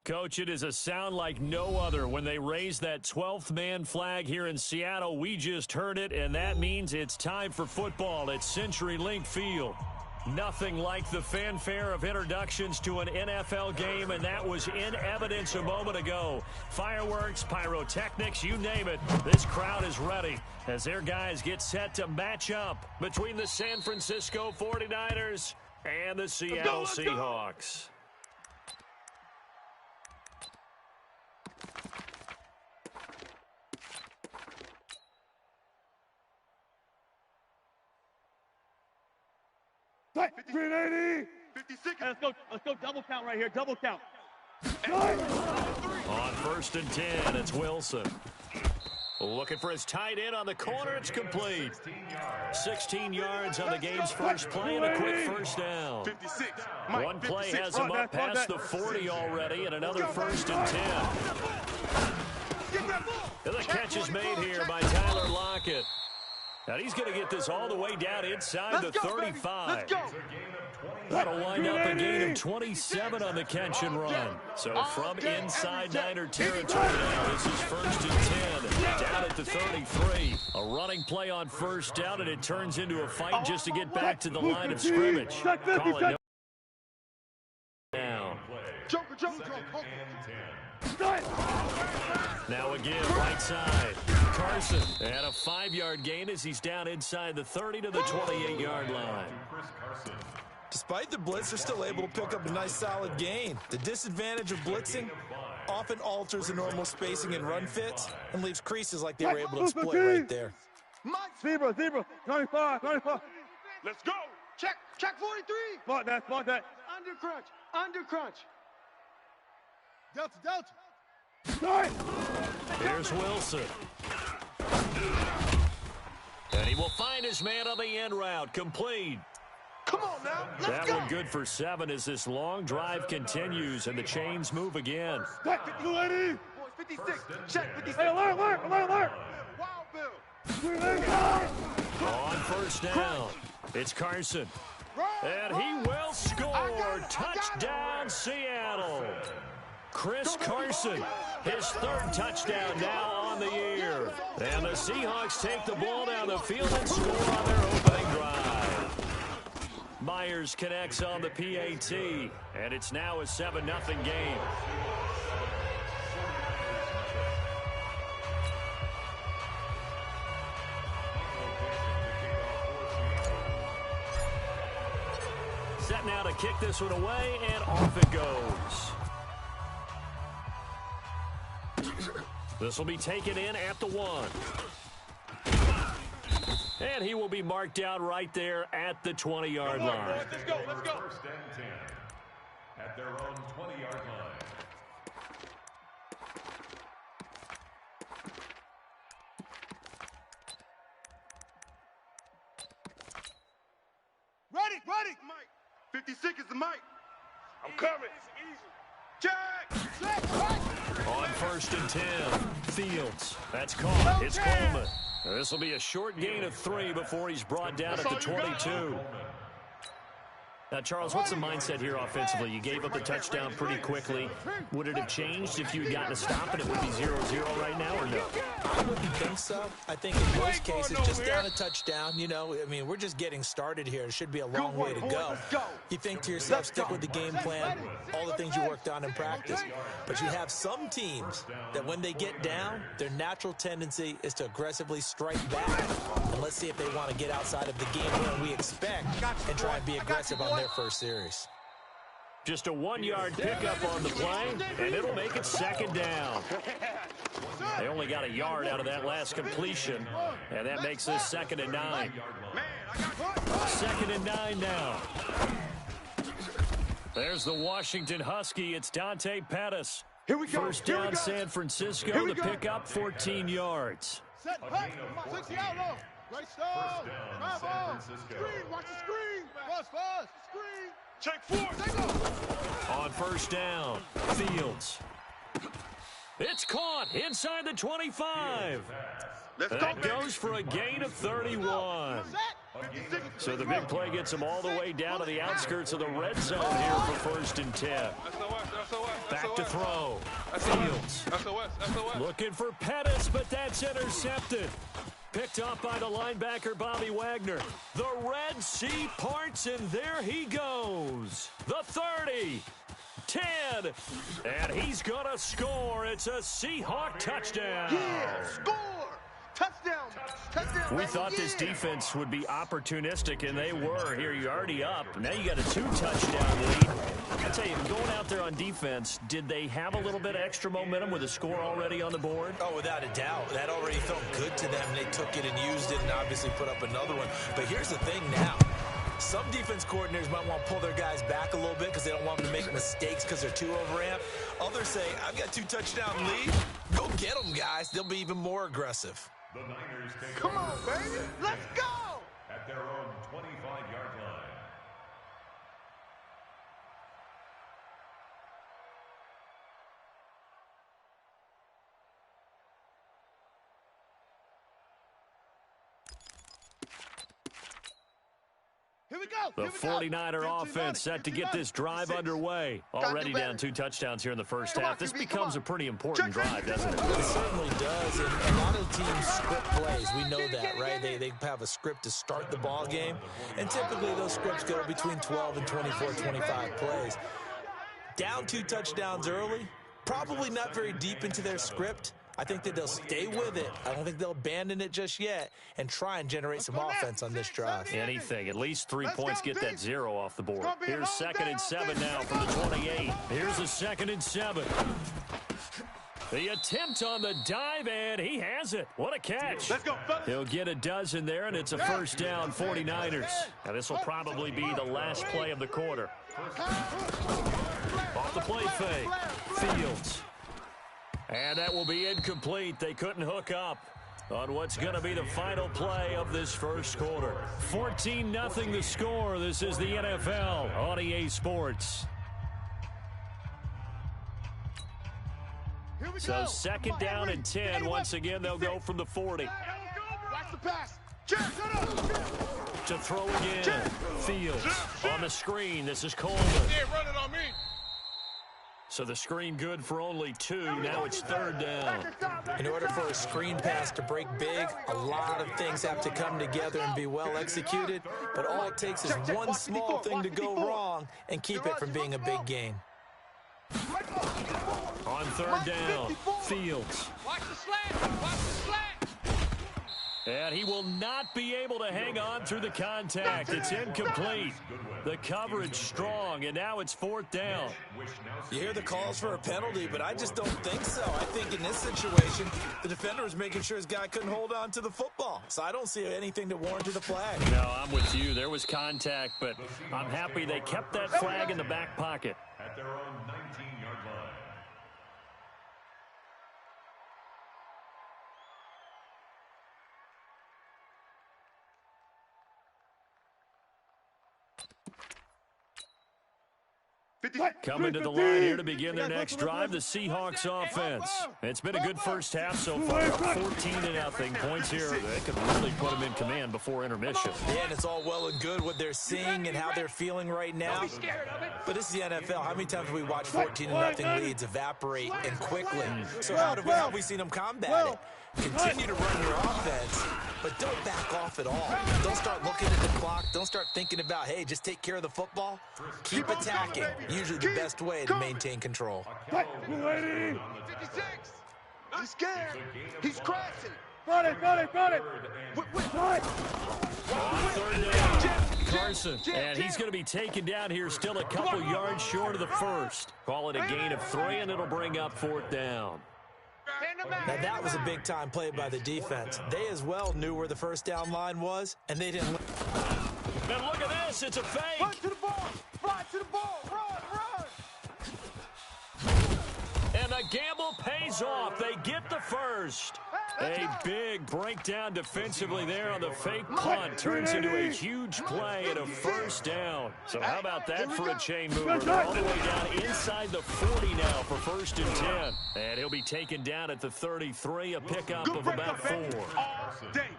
Coach, it is a sound like no other when they raise that 12th man flag here in Seattle. We just heard it, and that means it's time for football at CenturyLink Field. Nothing like the fanfare of introductions to an NFL game, and that was in evidence a moment ago. Fireworks, pyrotechnics, you name it. This crowd is ready as their guys get set to match up between the San Francisco 49ers and the Seattle Seahawks. Right, 380. 56. Let's go double count right here. Double count. On 1st and 10, it's Wilson. Looking for his tight end on the corner. It's complete. 16 yards on the game's first play and a quick first down. 56. One play has him up past the 40 already, and another 1st and 10. And the catch is made here by Tyler Lockett. Now he's going to get this all the way down inside the 35. That'll wind up a gain of 27 on the catch and run. So from inside Niner territory now, this is 1st and 10, down at the 33. A running play on 1st down, and it turns into a fight just to get back to the line of scrimmage. Call it no down. Now again, right side. Carson, and a 5-yard gain as he's down inside the 30 to the 28-yard line. Despite the blitz, they're still able to pick up a nice solid gain. The disadvantage of blitzing often alters the normal spacing and run fits and leaves creases like they were able to exploit right there. Zebra, 95. Let's go. Check 43. Spot that. Under crunch. Delta. Here's Wilson. And he will find his man on the end route. Complete. Come on now. That one good for 7 as this long drive continues and the chains move again. 280. 56. Check 56. Hey, alert. Wild Bill. On 1st down, it's Carson. And he will score. Touchdown, Seattle. Chris Carson, his 3rd touchdown now on the year. And the Seahawks take the ball down the field and score on their opening drive. Myers connects on the PAT, and it's now a 7-0 game. Set now to kick this one away, and off it goes. This will be taken in at the 1. And he will be marked down right there at the 20-yard line. Let's go. 1st and 10 at their own 20-yard line. Ready, Mike. 56 is the Mike. I'm coming. Check. On 1st and 10, Fields. That's caught. It's Coleman. This will be a short gain of 3 before he's brought down at the 22. Now, Charles, what's the mindset here offensively? You gave up the touchdown pretty quickly. Would it have changed if you had gotten a stop and it would be 0-0 right now, or no? I wouldn't think so. I think in most cases, just down a touchdown, we're just getting started here. It should be a long way to go. You think to yourself, stick with the game plan, all the things you worked on in practice. But you have some teams that when they get down, their natural tendency is to aggressively strike back. And let's see if they want to get outside of the game plan we expect and try and be aggressive on their first series. Just a 1-yard pickup on the play, and it'll make it 2nd down. They only got a yard out of that last completion, and that makes this 2nd and 9. 2nd and 9 now. There's the Washington Husky. It's Dante Pettis. Here we go. 1st down, San Francisco. The pickup, 14 yards. Set, 60 out low. Great stuff. San Francisco. Screen, watch the screen. Fast. Screen. Check 4. On 1st down, Fields. It's caught inside the 25. Let's go, That goes for a gain of 31. So the big play gets him all the way down to the outskirts of the red zone here for 1st and 10. Back to throw. Fields. Looking for Pettis, but that's intercepted. Picked off by the linebacker, Bobby Wagner. The Red Sea parts, and there he goes. The 30. 10. And he's going to score. It's a Seahawk touchdown. Yeah, score. Touchdown. Touchdown. We thought this defense would be opportunistic, and they were. Here, you're already up. Now you got a 2-touchdown lead. I tell you, going out there on defense, did they have a little bit of extra momentum with a score already on the board? Oh, without a doubt. That already felt good to them. They took it and used it and obviously put up another one. But here's the thing now. Some defense coordinators might want to pull their guys back a little bit because they don't want them to make mistakes because they're too overamped. Others say, I've got 2-touchdown lead. Go get them, guys. They'll be even more aggressive. The Niners take Come on, baby. Let's go. at their own 25-yard line. Here we go. The 49er offense set to get this drive underway. Already down 2 touchdowns here in the first half. This becomes a pretty important drive, doesn't it? It certainly does. And a lot of teams script plays. We know that, right? They have a script to start the ball game. And typically those scripts go between 12 and 24, 25 plays. Down 2 touchdowns early, probably not very deep into their script. I think that they'll stay with it. I don't think they'll abandon it just yet and try and generate some offense on this drive. Anything. At least 3 points get that 0 off the board. Here's 2nd and 7 now from the 28. Here's a 2nd and 7. The attempt on the dive, and he has it. What a catch. Let's go, fellas. He'll get a dozen there, and it's a 1st down, 49ers. Now, this will probably be the last play of the quarter. Off the play fake. Fields. And that will be incomplete. They couldn't hook up on what's going to be the final play of this first quarter. 14-0 the score. This is the NFL on EA Sports. So 2nd down and 10. Once again, they'll go from the 40. Watch the pass. To throw again. Fields on the screen. This is Coleman. Run it on me. So the screen good for only 2. Now it's 3rd down. In order for a screen pass to break big, a lot of things have to come together and be well executed. But all it takes is one small thing to go wrong and keep it from being a big gain. On 3rd down, Fields. Watch the slant. Watch the slant. And he will not be able to hang on through the contact. It's incomplete. The coverage strong, and now it's 4th down. You hear the calls for a penalty, but I just don't think so. I think in this situation, the defender was making sure his guy couldn't hold on to the football. So I don't see anything that warranted a flag. No, I'm with you. There was contact, but I'm happy they kept that flag in the back pocket. At their own 19-yard line. Coming to the line here to begin their next drive, the Seahawks offense. It's been a good first half so far, 14-0. Points here, they could really put them in command before intermission. Yeah, and it's all well and good what they're seeing and how they're feeling right now. But this is the NFL. How many times have we watched 14-0 leads evaporate and quickly? So how have we seen them combat it? Continue to run your offense, but don't back off at all. Don't start looking at the clock. Don't start thinking about, hey, just take care of the football. Keep attacking. Usually the best way to maintain control. 56. He's scared. He's crashing. Got it. On 3rd down, Carson. And he's going to be taken down here, still a couple yards short of the first. Call it a gain of 3, and it'll bring up 4th down. Now, that was a big-time play by the defense. They as well knew where the first down line was, and they didn't. And look at this. It's a fake. Run to the ball. Fly to the ball. Run. And the gamble pays off. They get the first. A big breakdown defensively there on the fake punt. Turns into a huge play and a 1st down. So how about that for a chain mover? They're all the way down inside the 40 now for 1st and 10. And he'll be taken down at the 33, a pickup of about 4. All day.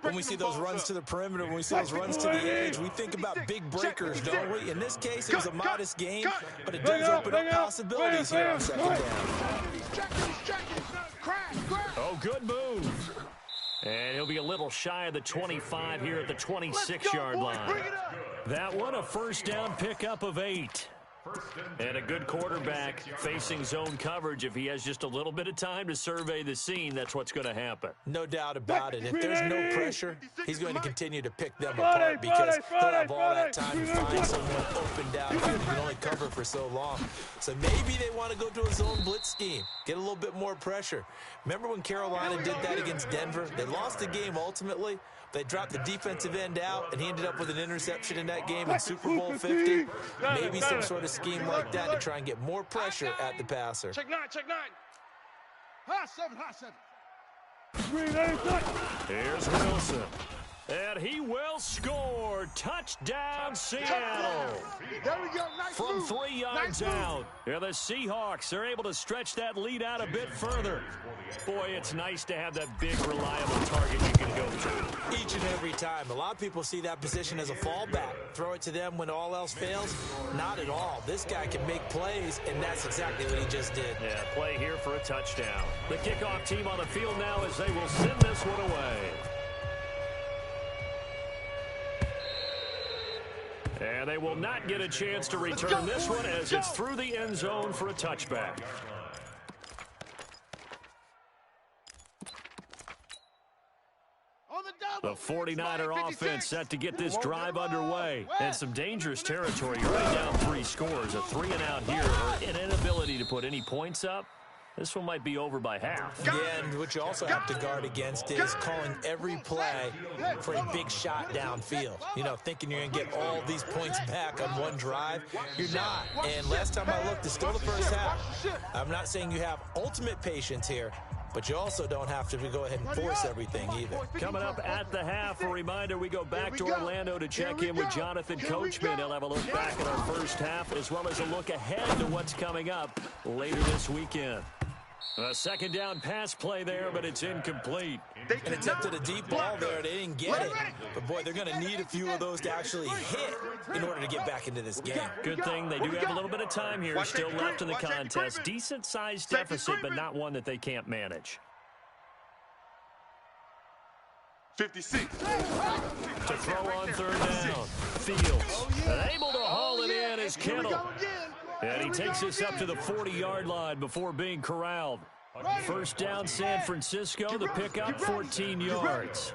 when we see those runs to the perimeter, when we see those runs to the edge, we think about big breakers, don't we? In this case, it was a modest game, but it does open up possibilities here on second down. Oh, good move. And he'll be a little shy of the 25 here at the 26-yard line. That one, a first down pickup of 8. And a good quarterback facing zone coverage. If he has just a little bit of time to survey the scene, that's what's going to happen. No doubt about it. If there's no pressure, he's going to continue to pick them apart because he'll have all that time to find someone open downfield. He can only cover for so long. So maybe they want to go to a zone blitz scheme, get a little bit more pressure. Remember when Carolina did that against Denver? They lost the game ultimately. They dropped the defensive end out, and he ended up with an interception in that game in Super Bowl 50. Maybe some sort of scheme like that to try and get more pressure at the passer. Check 9, check 9. High 7, high 7. Here's Wilson. And he will score. Touchdown, Seattle. There we go. Nice From move. 3 yards out. Yeah, the Seahawks are able to stretch that lead out a bit further. Boy, it's nice to have that big, reliable target you can go to. Each and every time. A lot of people see that position as a fallback. Throw it to them when all else fails. Not at all. This guy can make plays, and that's exactly what he just did. Yeah, play here for a touchdown. The kickoff team on the field now as they will send this one away. And they will not get a chance to return this one as it's through the end zone for a touchback. The 49er offense set to get this drive underway. And some dangerous territory. You're right down 3 scores. A 3-and-out here or an inability to put any points up. This one might be over by half. Yeah, and what you also have to guard against is calling every play for a big shot downfield. You know, thinking you're going to get all these points back on one drive. You're not. And last time I looked, it's still the first half. I'm not saying you have ultimate patience here, but you also don't have to go ahead and force everything either. Coming up at the half, a reminder, we go back to Orlando to check in with Jonathan Coachman. He'll have a look back at our first half as well as a look ahead to what's coming up later this weekend. A second down pass play there, but it's incomplete. And attempted a deep ball there. They didn't get it. But, boy, they're going to need a few of those to actually hit in order to get back into this game. Good thing they do have a little bit of time here still left in the contest. Decent-sized deficit, but not one that they can't manage. 56. To throw on third down. Fields. Able to haul it in is Kittle. And he takes us up to the 40-yard line before being corralled. First down, San Francisco. The pickup, 14 yards.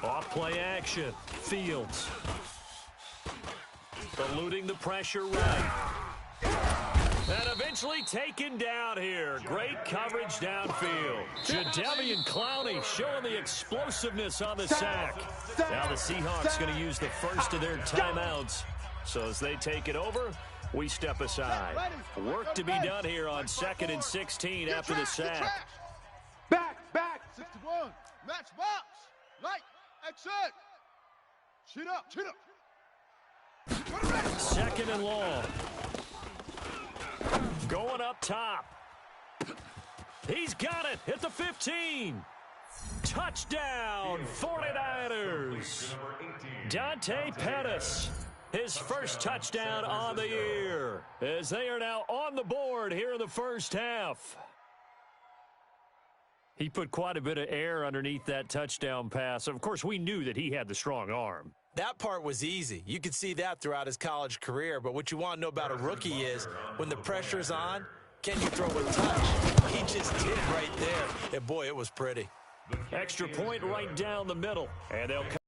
Off play action. Fields. Eluding the pressure right. And eventually taken down here. Great coverage downfield. Jadeveon Clowney showing the explosiveness on the sack. Now the Seahawks going to use the first of their timeouts. So as they take it over, we step aside. Work to be done here on 2nd and 16 after the sack. Back. 61. Match box. Light. Exit. Shoot up. Second and long. Going up top. He's got it at the 15. Touchdown, 49ers. Dante Pettis. His first touchdown on the year as they are now on the board here in the first half. He put quite a bit of air underneath that touchdown pass. Of course, we knew that he had the strong arm. That part was easy. You could see that throughout his college career. But what you want to know about a rookie is when the pressure's on, can you throw a touch? He just did right there. And, boy, it was pretty. Extra point right down the middle. And they'll come.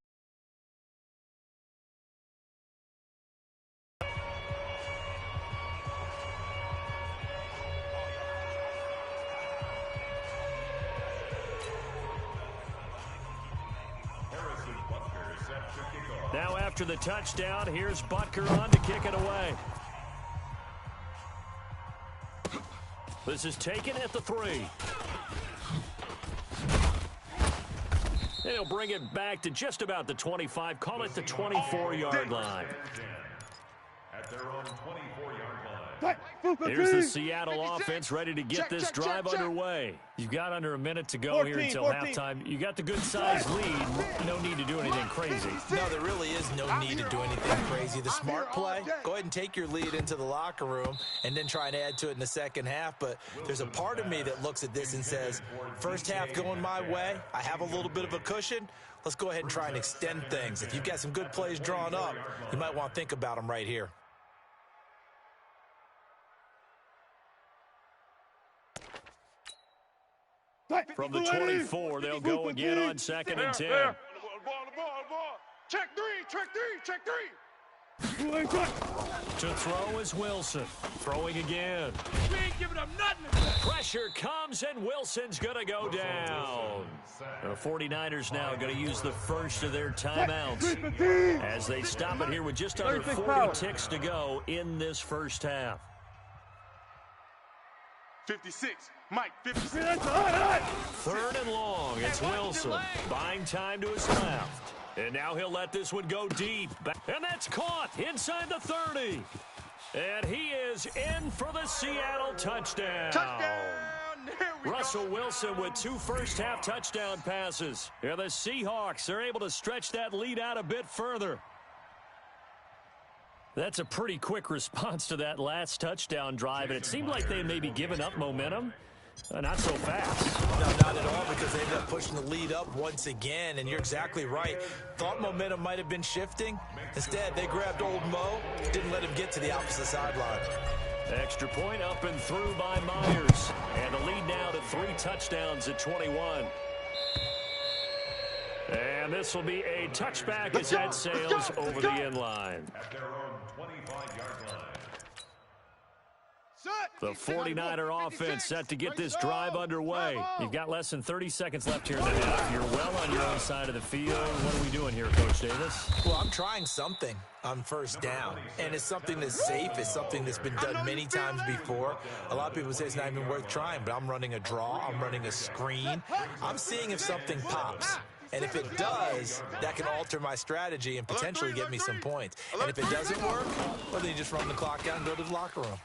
Now after the touchdown, here's Butker on to kick it away. This is taken at the 3. And he'll bring it back to just about the 25. Call it the 24-yard line. At their own 24-yard line. Here's the Seattle offense ready to get this drive underway. You've got under a minute to go here until halftime. You got the good-sized lead. No need to do anything crazy. No, there really is no need to do anything crazy. The smart play, go ahead and take your lead into the locker room and then try and add to it in the second half. But there's a part of me that looks at this and says, first half going my way, I have a little bit of a cushion. Let's go ahead and try and extend things. If you've got some good plays drawn up, you might want to think about them right here. From the 24, they'll go again on 2nd and 10. Ball. Check three. To throw is Wilson. Throwing again. We ain't giving up nothing. Pressure comes, and Wilson's going to go down. The 49ers now going to use the first of their timeouts as they stop it here with just under 40 ticks to go in this first half. 56. Mike, 56. 3rd and long. It's Wilson. Buying time to his left. And now he'll let this one go deep. And that's caught inside the 30. And he is in for the Seattle touchdown. Russell Wilson with 2 first-half touchdown passes. And the Seahawks are able to stretch that lead out a bit further. That's a pretty quick response to that last touchdown drive, and it seemed like they may be giving up momentum. Not so fast. No, not at all, because they ended up pushing the lead up once again, and you're exactly right. Thought momentum might have been shifting. Instead, they grabbed old Mo, didn't let him get to the opposite sideline. Extra point up and through by Myers. And the lead now to 3 touchdowns at 21. And this will be a touchback as that sails over the end line. At their own 25-yard line. The 49er offense set to get this drive underway. You've got less than 30 seconds left here in the half. You're well on your own side of the field. What are we doing here, Coach Davis? Well, I'm trying something on first down, and it's something that's safe. It's something that's been done many times before. A lot of people say it's not even worth trying, but I'm running a draw. I'm running a screen. I'm seeing if something pops. And if it does, that can alter my strategy and potentially get me some points. And if it doesn't work, well, then you just run the clock out and go to the locker room.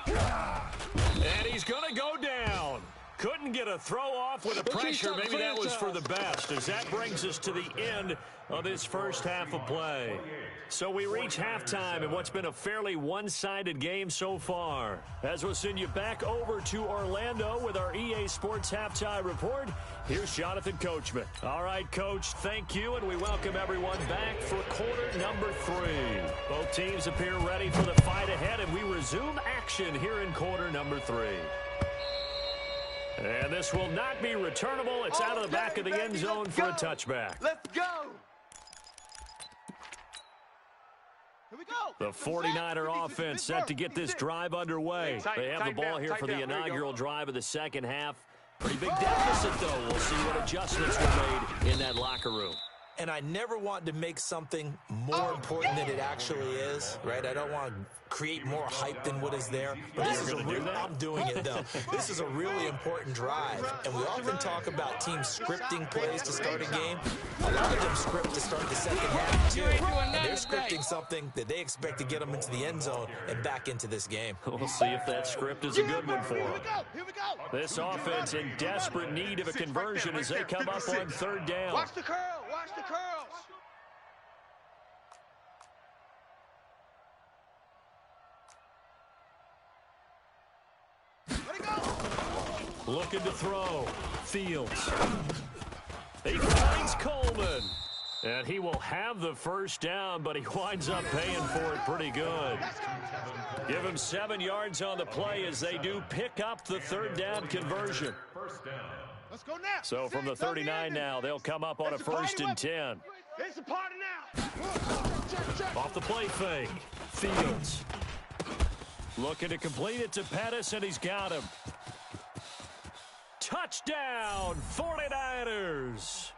And he's going to go down. Couldn't get a throw off with the pressure. Maybe that was for the best, as that brings us to the end of this first half of play. So we reach halftime in what's been a fairly one-sided game so far. As we'll send you back over to Orlando with our EA Sports Halftime Report, here's Jonathan Coachman. All right, Coach, thank you, and we welcome everyone back for quarter number 3. Both teams appear ready for the fight ahead, and we resume action here in quarter number 3. And this will not be returnable. It's out of the back of the end zone for a touchback. Let's go. Here we go. The 49er offense set to get this drive underway. They have the ball here for the inaugural drive of the second half. Pretty big deficit, though. We'll see what adjustments were made in that locker room. And I never want to make something more important than it actually is, right? I don't want to create more hype than what is there. But this is I'm doing it, though. This is a really important drive. And we often talk about teams scripting plays to start a game. A lot of them script to start the second half, too. And they're scripting something that they expect to get them into the end zone and back into this game. We'll see if that script is a good one for them. Here we go. This offense in desperate need of a conversion as they come up on 3rd down. Watch the curl. Watch the curls. Let it go. Looking to throw. Fields. He finds Coleman. And he will have the first down, but he winds up paying for it pretty good. Give him 7 yards on the play as they do pick up the 3rd down conversion. First down. Let's go now. So from the 39 now, they'll come up on a 1st and 10. It's a party now. Off the play fake. Fields. Looking to complete it to Pettis, and he's got him. Touchdown, 49ers.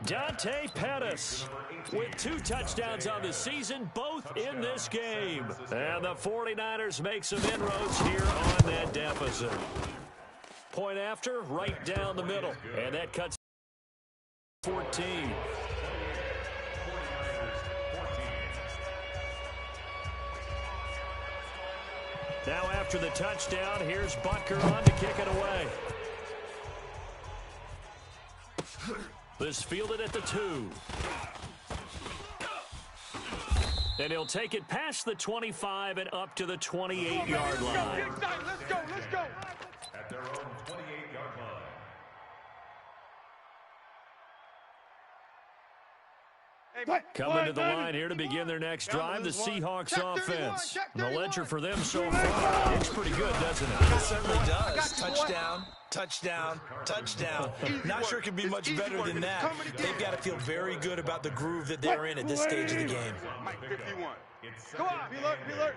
Dante Pettis with 2 touchdowns on the season, both in this game. And the 49ers make some inroads here on that deficit. Point after, right down the middle. And that cuts 14. Now after the touchdown, here's Butker on to kick it away. This fielded at the 2. And he'll take it past the 25 and up to the 28-yard line. Let's go, let's go. At their own 28-yard line. Coming to the line here to begin their next drive, the Seahawks offense. The ledger for them so far, it's pretty good, doesn't it? It certainly does. Touchdown, touchdown, touchdown. Not sure it could be much better than that. They've got to feel very good about the groove that they're in at this stage of the game. Mike 51. Come on, be alert.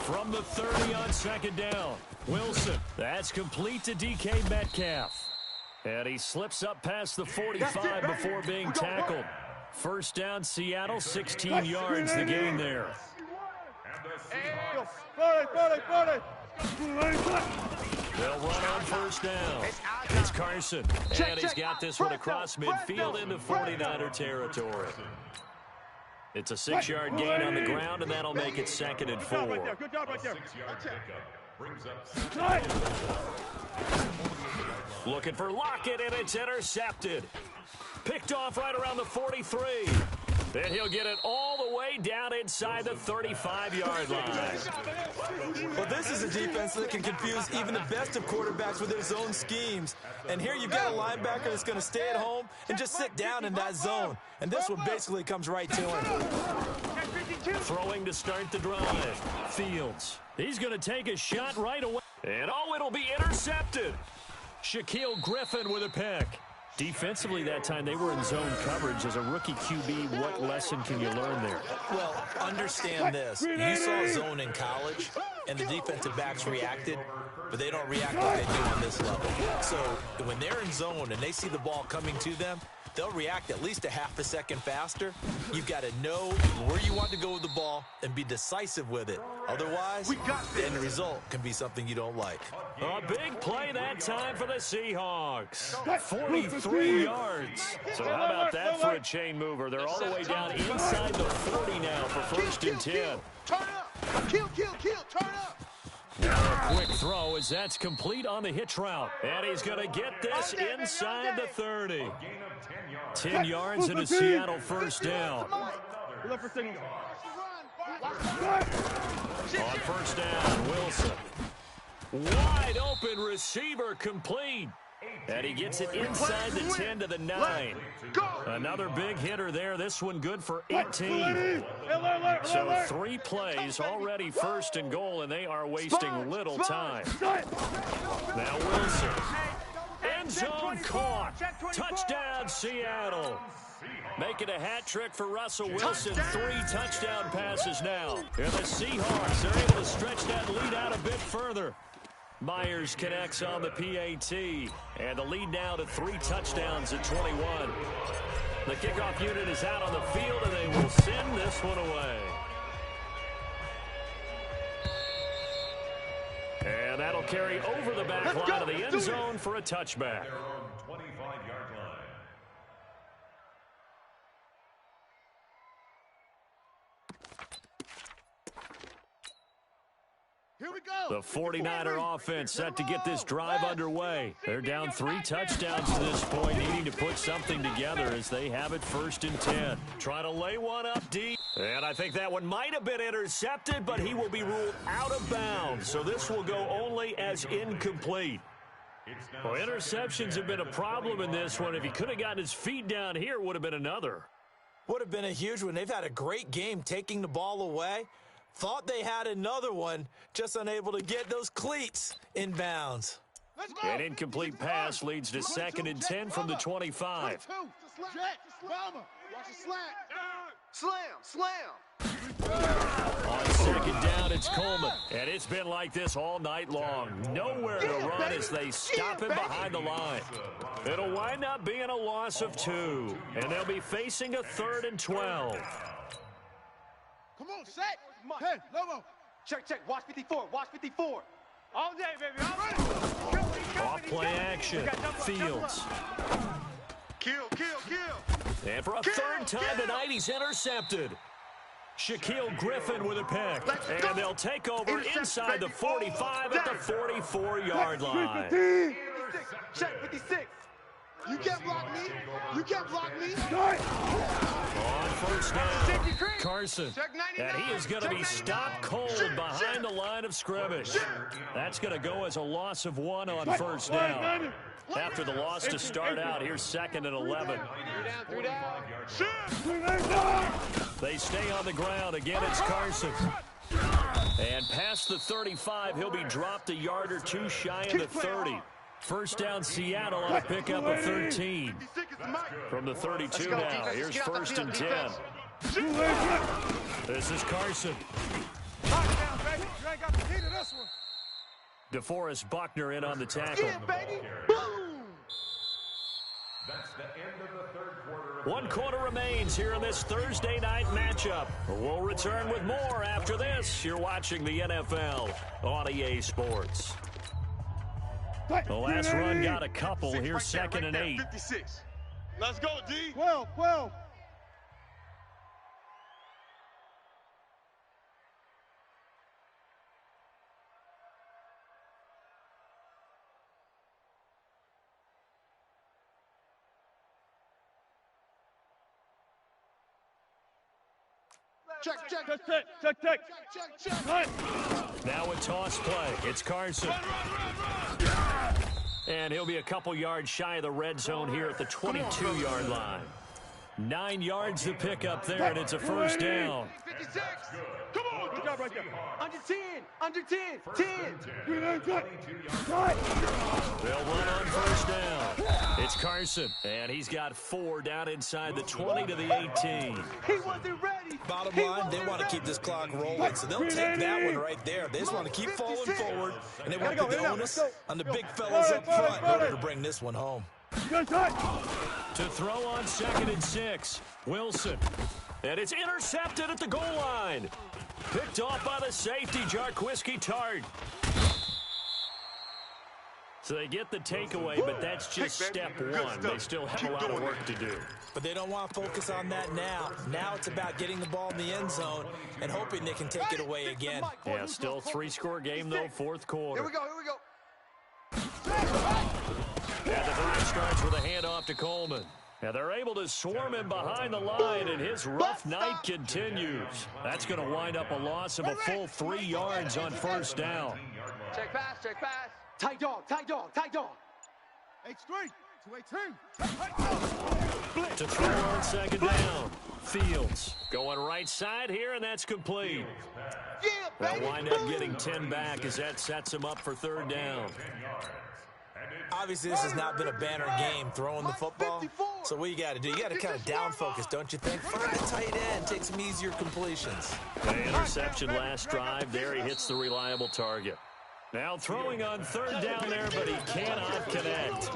From the 30 on second down, Wilson. That's complete to DK Metcalf. And he slips up past the 45 before being tackled. First down, Seattle, 16 yards the gain there. They'll run on first down. It's Carson. And he's got this one across midfield into 49er territory. It's a 6-yard gain on the ground, and that'll make it 2nd and 4. Good job right there. Brings up Looking for Lockett, and it's intercepted. Picked off right around the 43. Then he'll get it all the way down inside the 35-yard line. Well, this is a defense that can confuse even the best of quarterbacks with their zone schemes. And here you've got a linebacker that's going to stay at home and just sit down in that zone. And this one basically comes right to him. Throwing to start the drive. Fields. He's going to take a shot right away. And oh, it'll be intercepted. Shaquille Griffin with a pick. Defensively that time, they were in zone coverage. As a rookie QB, what lesson can you learn there? Well, understand this. You saw zone in college, and the defensive backs reacted, but they don't react like they do on this level. So when they're in zone and they see the ball coming to them, they'll react at least a half a second faster. You've got to know where you want to go with the ball and be decisive with it. Otherwise, the end result can be something you don't like. A big play that time for the Seahawks. 43 yards. So how about that for a chain mover? They're all the way down inside the 40 now for 1st and 10. Turn up. Kill, turn up. Now a quick throw as that's complete on the hitch route. And he's going to get this inside the 30. 10 yards and a Seattle first down. Look for signal. On first down, Wilson. Wide open receiver complete. And he gets it inside the 10 to the 9. Another big hitter there. This one good for 18. So 3 plays, already 1st and goal, and they are wasting little time. Now Wilson. End zone caught. Touchdown, Seattle. Making a hat trick for Russell Wilson. 3 touchdown passes now. And the Seahawks are able to stretch that lead out a bit further. Myers connects on the PAT. And the lead now to 3 touchdowns at 21. The kickoff unit is out on the field, and they will send this one away. And that'll carry over the back line of the end zone for a touchback. their own 25-yard line. Here we go. The 49er offense set to get this drive underway. They're down 3 touchdowns to this point, needing to put something together as they have it 1st and 10. Trying to lay one up deep. And I think that one might have been intercepted, but he will be ruled out of bounds. So this will go only as incomplete. Well, interceptions have been a problem in this one. If he could have gotten his feet down here, it would have been another. Would have been a huge one. They've had a great game taking the ball away. Thought they had another one, just unable to get those cleats in bounds. An incomplete pass leads to 2nd and 10 from the 25. Slam. On 2nd down, it's Coleman. And it's been like this all night long. Nowhere to run as they stop him behind the line. It'll wind up being a loss of 2. And they'll be facing a 3rd and 12. Come on, set. Hey, Lobo. Check. Watch 54. All day, baby. All day. Off play action. Fields. Kill. And for a 3rd time tonight, he's intercepted. Shaquille Griffin with a pick. And they'll take over inside the 45 at the 44-yard line. 56. Check 56. You can't block me. You can't block me. On first down, Carson. And he is going to be stopped cold behind the line of scrimmage. That's going to go as a loss of 1 on first down. After the loss to start out, here's 2nd and 11. 3 down. They stay on the ground. Again, it's Carson. And past the 35, he'll be dropped a yard or two shy of the 30. First down, Seattle on a pickup of 13. From the 32 now, here's 1st and 10. This is Carson. DeForest Buckner in on the tackle. That's the end of the third quarter. 1 quarter remains here in this Thursday night matchup. We'll return with more after this. You're watching the NFL on EA Sports. The last run got a couple. Here's 2nd and 8. 56. Let's go, D. 12. Check. Now a toss play. It's Carson. And he'll be a couple yards shy of the red zone here at the 22-yard line. 9 yards to pick up there, and it's a first down. 56. Come on. Good job right there. Under 10. 10. They'll run on first down. It's Carson, and he's got 4 down inside the 20 to the 18. He wasn't ready. Bottom line, they want to keep this clock rolling, so they'll take that one right there. They just want to keep falling forward, and they want to put the onus on the big fellas up front in order to bring this one home. To throw on 2nd and 6, Wilson. And it's intercepted at the goal line. Picked off by the safety, Jarquiski Tart. So they get the takeaway, but that's just step 1. They still have a lot of work to do. But they don't want to focus on that now. Now it's about getting the ball in the end zone and hoping they can take it away again. Yeah, still 3-score game, though, 4th quarter. Here we go. And the drive starts with a handoff to Coleman. And they're able to swarm him behind the line, and his rough night continues. That's going to wind up a loss of a full 3 yards on first down. Check pass. Tight dog. H3 to A2. To throw on 2nd down. Fields going right side here, and that's complete. They'll wind up getting 10 back as that sets him up for 3rd down. Obviously, this has not been a banner game throwing the football. So what you got to do, you got to kind of down focus, don't you think? Find the tight end, take some easier completions. The interception last drive there. He hits the reliable target. Now throwing on 3rd down there, but he cannot connect.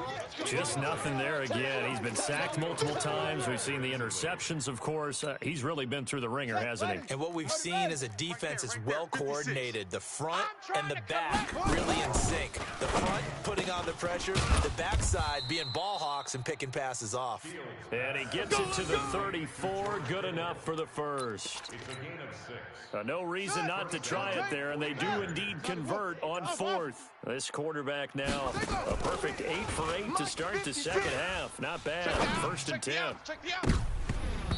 Just nothing there again. He's been sacked multiple times. We've seen the interceptions, of course. He's really been through the ringer, hasn't he? And what we've seen is a defense that's well coordinated. The front and the back really in sync. The front putting on the pressure, the backside being ball hawks and picking passes off. And he gets it to the 34. Good enough for the first. No reason not to try it there, and they do indeed convert on 4th. This quarterback now a perfect 8 for 8 to start the second half. Not bad. 1st and 10.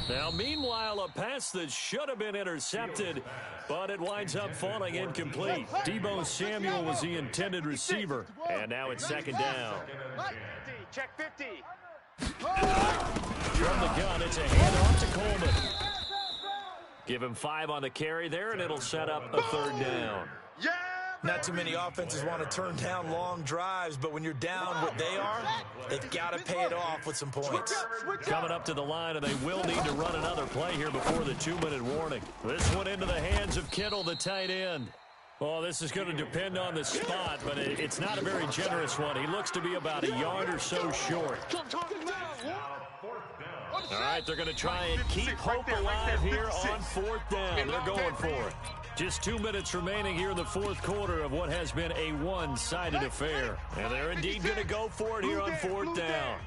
Now, meanwhile, a pass that should have been intercepted, but it winds up falling incomplete. Deebo Samuel was the intended receiver, and now it's 2nd down. Check 50. From the gun, it's a handoff to Coleman. Give him 5 on the carry there, and it'll set up a 3rd down. Not too many offenses want to turn down long drives, but when you're down what they are, they've got to pay it off with some points. Coming up to the line, and they will need to run another play here before the 2-minute warning. This one into the hands of Kittle, the tight end. Well, this is going to depend on the spot, but it's not a very generous one. He looks to be about a yard or so short. All right, they're going to try and keep hope alive here on 4th down. They're going for it. Just 2 minutes remaining here in the 4th quarter of what has been a one-sided affair. And they're indeed going to go for it here on 4th down.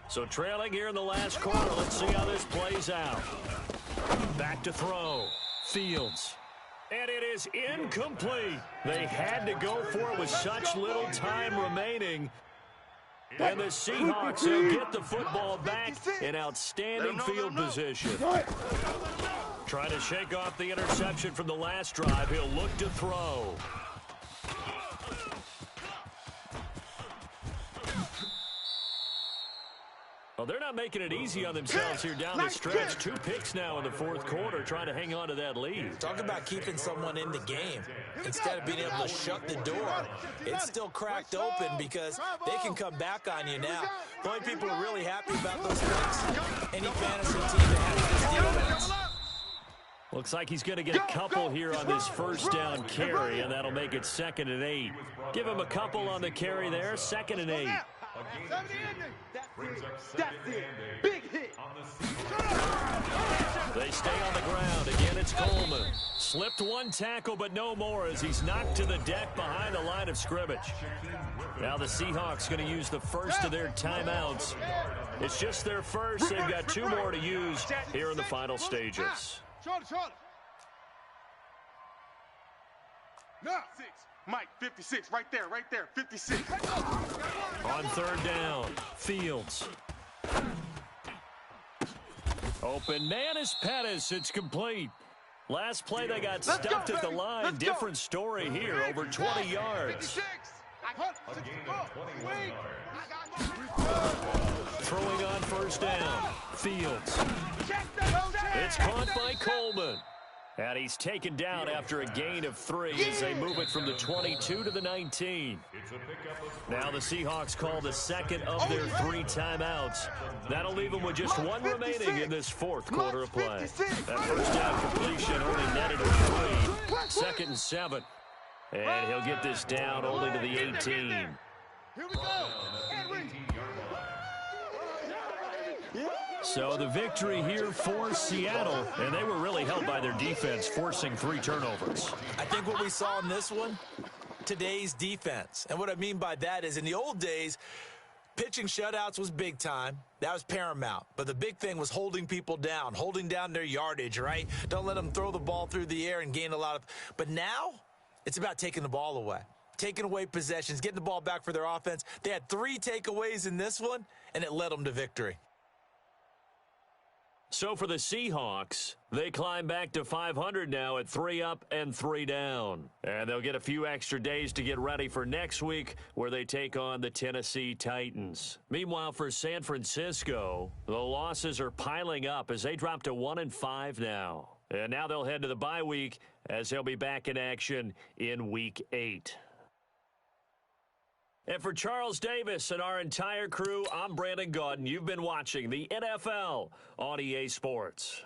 So trailing here in the last quarter, let's see how this plays out. Back to throw. Fields. And it is incomplete. They had to go for it with such little time remaining. And the Seahawks will get the football back in outstanding field position. Trying to shake off the interception from the last drive. He'll look to throw. Well, they're not making it easy on themselves here down the stretch. 2 picks now in the fourth quarter, trying to hang on to that lead. Talk about keeping someone in the game. Instead of being able to shut the door, it's still cracked open because they can come back on you now. The only people who are really happy about those picks, any fantasy team that has this defense. Looks like he's going to get a couple here on this first down carry, and that'll make it 2nd and 8. Give him a couple on the carry there, 2nd and 8. That's it. Big hit. They stay on the ground. Again, it's Coleman. Slipped one tackle, but no more as he's knocked to the deck behind the line of scrimmage. Now the Seahawks going to use the first of their timeouts. It's just their first. They've got 2 more to use here in the final stages. Now, 6. Mike, 56, right there, 56. On 3rd down, Fields. Open man is Pettis. It's complete. Last play they got stuffed at the line. Different story here, over 20 yards. Throwing on 1st down, Fields. It's caught by Coleman. And he's taken down after a gain of 3 as they move it from the 22 to the 19. Now the Seahawks call the 2nd of their 3 timeouts. That'll leave them with just 1 remaining in this 4th quarter of play. That first down completion only netted with 3. 2nd and 7. And he'll get this down only to the 18. Here we go. So the victory here for Seattle, and they were really helped by their defense, forcing 3 turnovers. I think what we saw in this one, today's defense. And what I mean by that is in the old days, pitching shutouts was big time. That was paramount. But the big thing was holding people down, holding down their yardage, right? Don't let them throw the ball through the air and gain a lot of. But now it's about taking the ball away, taking away possessions, getting the ball back for their offense. They had 3 takeaways in this one, and it led them to victory. So for the Seahawks, they climb back to 500 now at 3 up and 3 down. And they'll get a few extra days to get ready for next week where they take on the Tennessee Titans. Meanwhile, for San Francisco, the losses are piling up as they drop to 1-5 now. And now they'll head to the bye week as they'll be back in action in Week 8. And for Charles Davis and our entire crew, I'm Brandon Gaudin. You've been watching the NFL on EA Sports.